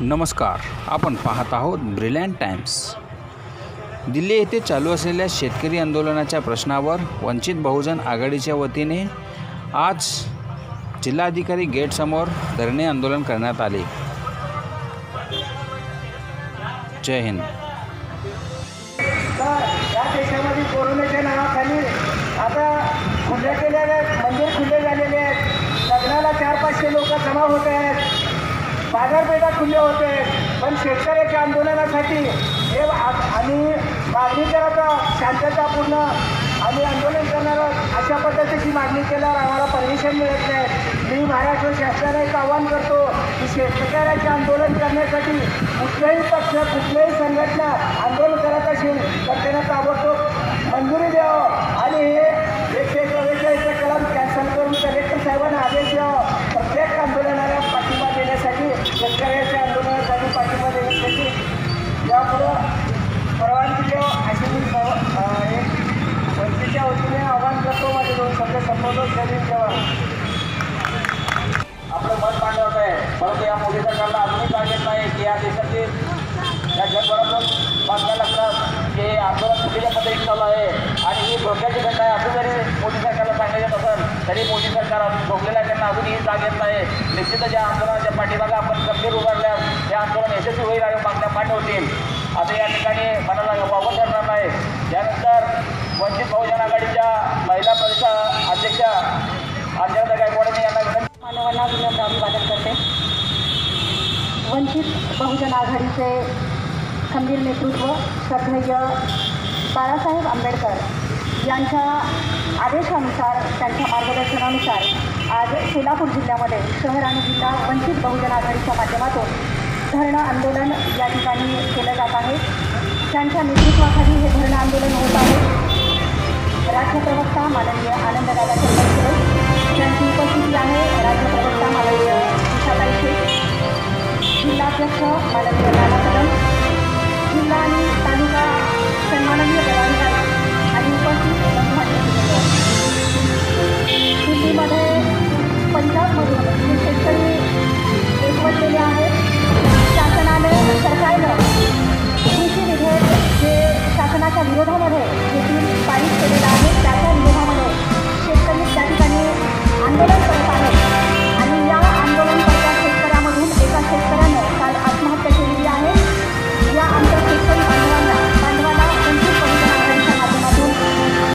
नमस्कार, आपण पाहत आहोत ब्रिलियंट टाइम्स। दिल्ली येथे चालू असलेल्या शेतकरी आंदोलनाच्या प्रश्नावर वंचित बहुजन आघाडीच्या वतीने आज जिल्हाधिकारी गेटसमोर धरणे आंदोलन करण्यात आले। जय हिंद। या देशामध्ये कोरोनाच्या नावाखाली आता खुले केलेले मंदिर खुले झालेले आहेत, लग्नाला 400-500 लोक जमा होत आहेत, बाजारपेठा खुले होते, पण शेतकऱ्याच्या आंदोलनासाठी हे आणि मागणी करत शांततापूर्ण आम्ही आंदोलन करणार अशा पद्धतीची मागणी केल्यावर आम्हाला परमिशन मिळत नाही। मी महाराष्ट्र शासनाला एक आवाहन करतो की शेतकऱ्याचे आंदोलन करण्यासाठी कुठल्याही पक्ष कुठल्याही संघटना आंदोलन करत असेल तर त्यांना ताबडतोब मंजुरी द्यावं आणि हे 144 कलम कॅन्सल करून कलेक्टर साहेबांना आदेश द्यावा। प्रत्येक आंदोलनाला पाठिंबा देण्यासाठी शेतकऱ्याच्या आंदोलनासाठी पाठिंबा देण्यासाठी यापुढं परवानगी द्यावं अशी मी एक वंचितच्या वतीने आवाहन करतो। माझे दोन शब्द संबोधन करीन तेव्हा आपलं मत मांडवत आहे, परंतु या मोदी सरकारला अजूनही सांगितलं नाही की या देशातील या जगभरातून बातम्या लागतात की आंदोलन चुकीच्या पद्धतीने चालू आहे आणि ही धोक्याची घटना आहे। असं जरी मोदी सरकारला सांगायचं नसेल तरी मोदी सरकार अजून झोपलेलं आहे, त्यांना अजूनही जाग येत नाही। निश्चितच या आंदोलनाच्या पाठीमागे आपण गंभीर उभारल्यास हे आंदोलन यशस्वी होईल आणि मागण्या पाठ होतील असं या ठिकाणी मनाला वावग ठरणार नाही। त्यानंतर वंचित बहुजन आघाडीच्या महिला परिषद अध्यक्षा अंजना गायकवाड यांना मानवांना विनम्र अभिवादन करते। वंचित बहुजन आघाडीचे खंबीर नेतृत्व श्रद्धेय बाळासाहेब आंबेडकर यांच्या आदेशानुसार त्यांच्या मार्गदर्शनानुसार आज सोलापूर जिल्ह्यामध्ये शहर आणि जिल्हा वंचित बहुजन आघाडीच्या माध्यमातून धरणं आंदोलन या ठिकाणी केलं जात आहे। त्यांच्या नेतृत्वाखाली हे धरणं आंदोलन होत आहे। राज्य प्रवक्ता माननीय आनंददादा चंदनशिरे यांची उपस्थिती आहे। राज्य प्रवक्ता माननीय उषाताई शेख, जिल्हाध्यक्ष माननीय नाना कदम, जिल्हा आणि तालुका सन्माननीय पदाधिकारी आणि उपस्थित दिल्लीमध्ये पंजाबमधून जे शेतकरी एकवटलेले आहेत, शासनाने सरकारनं कृषी विधेयक जे शासनाच्या विरोधामध्ये देखील पारित केलेलं आहे